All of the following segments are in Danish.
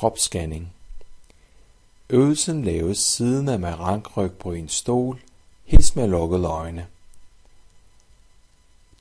kropsscanning. Øvelsen laves siddende med rank ryg på en stol, helt med lukkede øjne.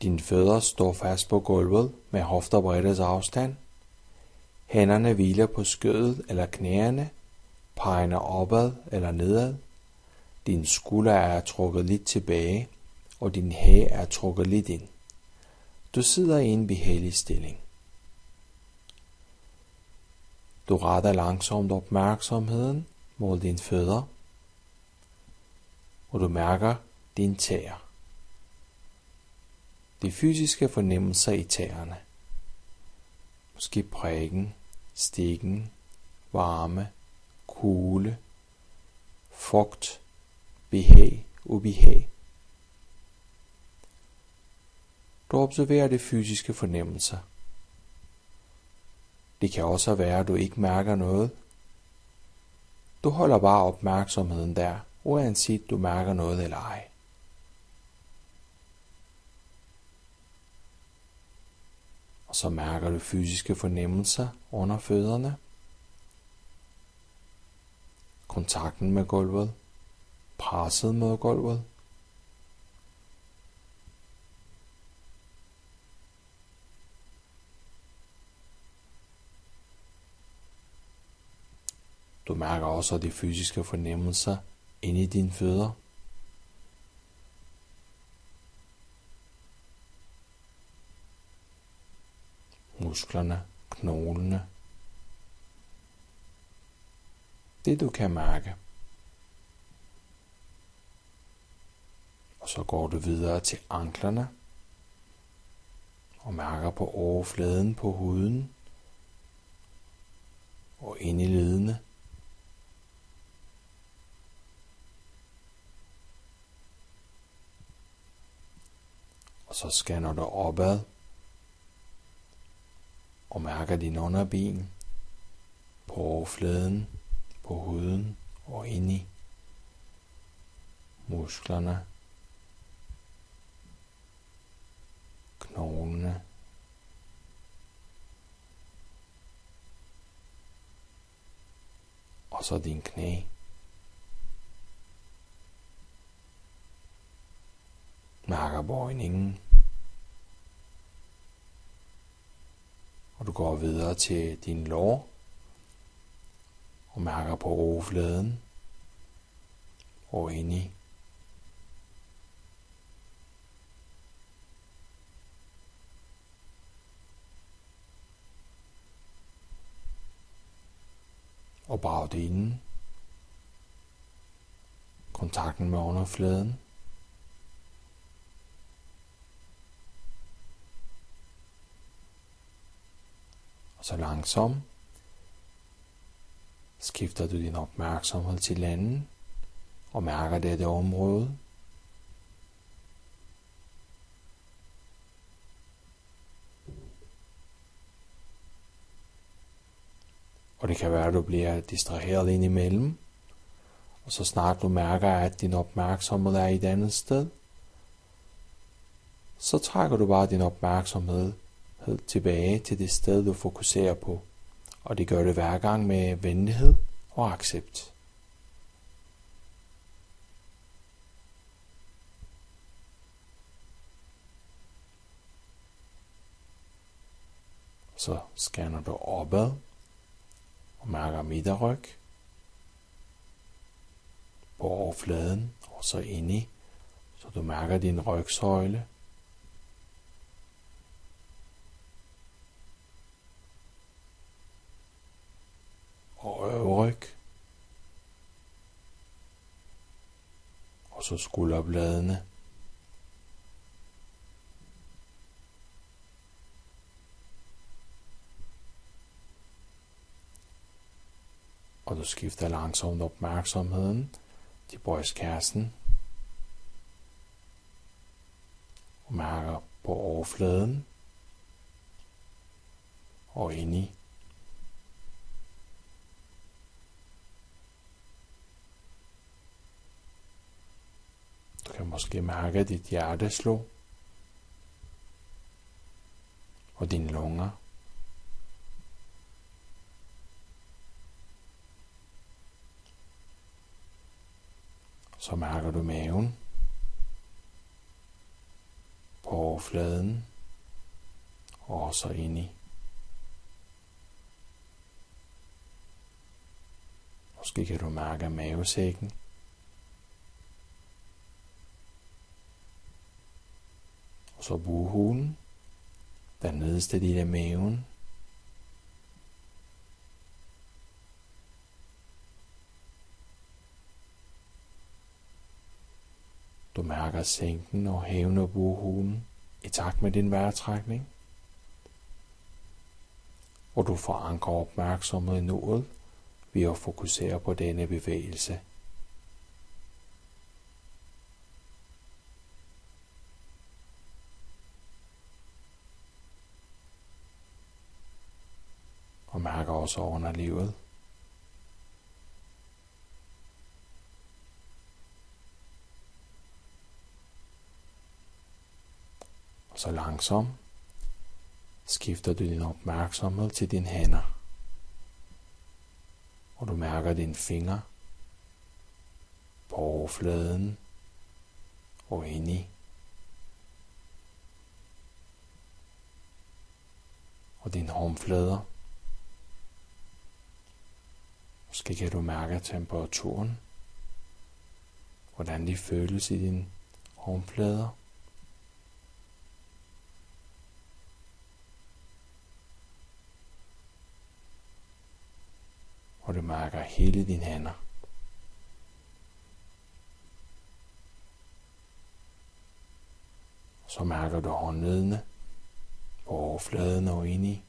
Dine fødder står fast på gulvet med hoftebreddes afstand. Hænderne hviler på skødet eller knæene, pegende opad eller nedad. Dine skuldre er trukket lidt tilbage, og din hage er trukket lidt ind. Du sidder i en behagelig stilling. Du retter langsomt opmærksomheden mod dine fødder, og du mærker dine tæer. De fysiske fornemmelser i tæerne. Måske prikken, stikken, varme, kulde, fugt, behag, ubehag. Du observerer de fysiske fornemmelser. Det kan også være, at du ikke mærker noget. Du holder bare opmærksomheden der, uanset du mærker noget eller ej. Og så mærker du fysiske fornemmelser under fødderne. Kontakten med gulvet. Presset mod gulvet. Du mærker også de fysiske fornemmelser inde i dine fødder. Musklerne, knoglene. Det du kan mærke. Og så går du videre til anklerne og mærker på overfladen på huden og ind i ledene. Og så scanner du opad og mærker din underben på overfladen, på huden og ind i musklerne, knoglene, og så din knæ. Mærker bøjningen. Og du går videre til din lår og mærker på overfladen og ind i. Og bagdelen. Kontakten med underfladen. Og så langsomt skifter du din opmærksomhed til landen og mærker dette område. Og det kan være, at du bliver distraheret indimellem, og så snart du mærker, at din opmærksomhed er et andet sted, så trækker du bare din opmærksomhed helt tilbage til det sted, du fokuserer på. Og det gør det hver gang med venlighed og accept. Så scanner du opad og mærker midterryg på overfladen og så ind i, så du mærker din rygsøjle. Og øverryg. Og så skulderbladene. Og du skifter langsomt opmærksomheden til brystkassen. Og mærker på overfladen. Og ind i. Du kan måske mærke dit hjerte slå. Og dine lunger. Så mærker du maven på overfladen og også indeni. Måske kan du mærke mavesækken. Og så bughulen, den nederste del af maven. Du mærker sænken og hæven af bughulen i takt med din vejrtrækning. Og du forankrer opmærksomhed i nuet ved at fokusere på denne bevægelse. Og mærker også underlivet. Og så langsomt skifter du din opmærksomhed til dine hænder. Og du mærker dine fingre på overfladen og indeni. Og dine håndflader. Måske kan du mærke temperaturen. Hvordan de føles i dine håndflader. Og du mærker hele dine hænder. Så mærker du håndledene på overfladen og indeni.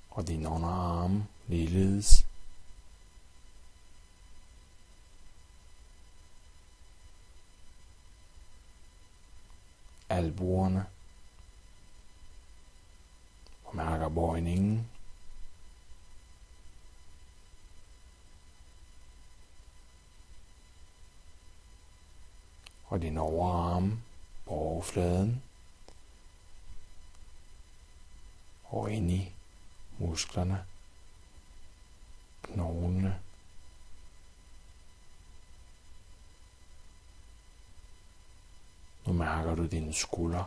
Og din underarm ligeledes. Albuerne. Og mærker bøjningen. Og din overarm på overfladen. Og ind i musklerne. Knoglene. Nu mærker du dine skuldre.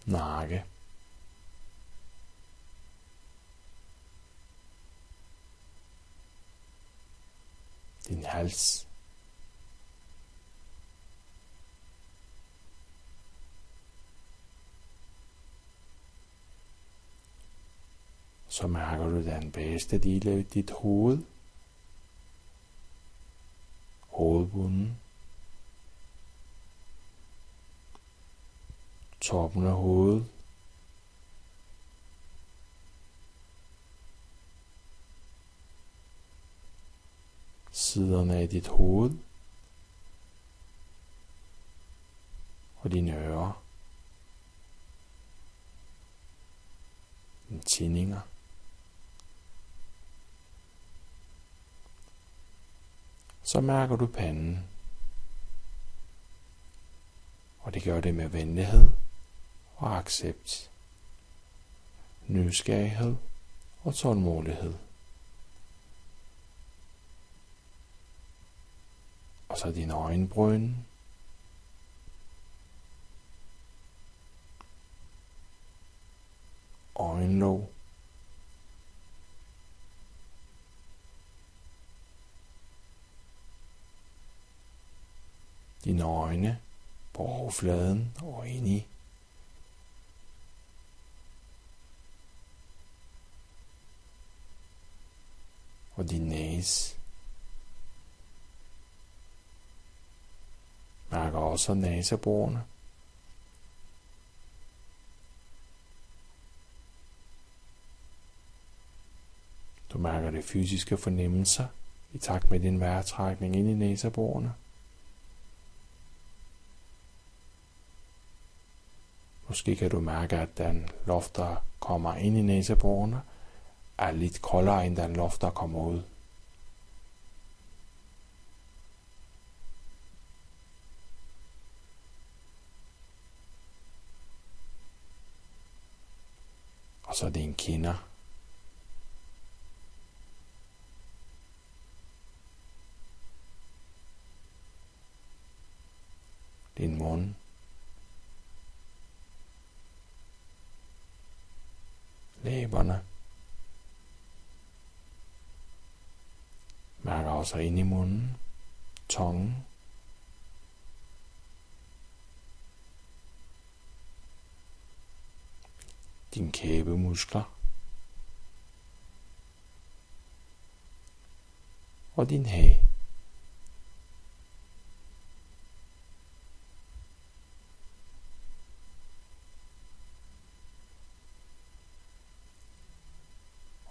Nakke. Din hals. Så mærker du den bedste del af dit hoved. Hovedbunden. Toppen af hovedet. Siderne af dit hoved. Og dine ører. Dine tinninger. Så mærker du panden. Og det gør det med venlighed og accept, nysgerrighed og tålmodighed. Og så dine øjenbryn, øjenlåg, dine øjne på overfladen og indeni. Og din næse. Mærker også næseborene. Du mærker de fysiske fornemmelser i takt med din vejrtrækning ind i næseborene. Måske kan du mærke, at den luft, der kommer ind i næseborene, er lidt koldere end den luft, der kommer ud. så dine kinder. Din mund. Læberne. Mærker også ind i munden. Tungen. Dine kæbemuskler. Og din hage.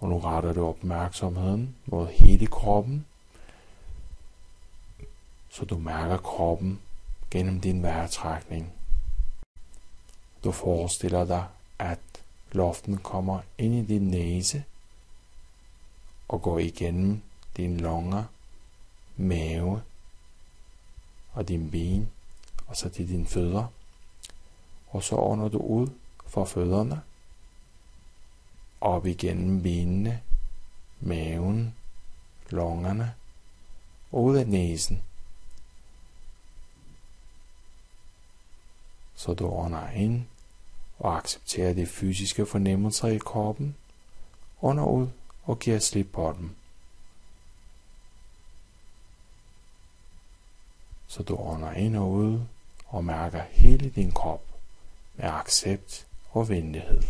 Og nu retter du opmærksomheden mod hele kroppen, så du mærker kroppen gennem din vejrtrækning. Du forestiller dig, at luften kommer ind i din næse og går igennem dine lunger, mave og dine ben, og så til dine fødder. Og så ånder du ud fra fødderne, op igennem benene, maven, lungerne og ud af næsen. Så du ånder ind og accepterer de fysiske fornemmelser i kroppen, ånder ud og giver slip på dem. Så du ånder ind og ud og mærker hele din krop med accept og venlighed.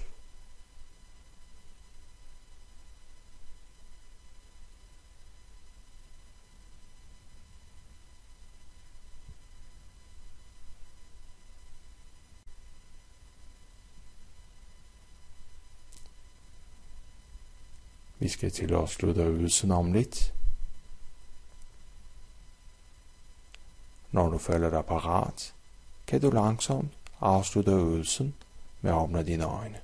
Vi skal til at slutte øvelsen om lidt. Når du føler dig parat, kan du langsomt afslutte øvelsen med at åbne dine øjne.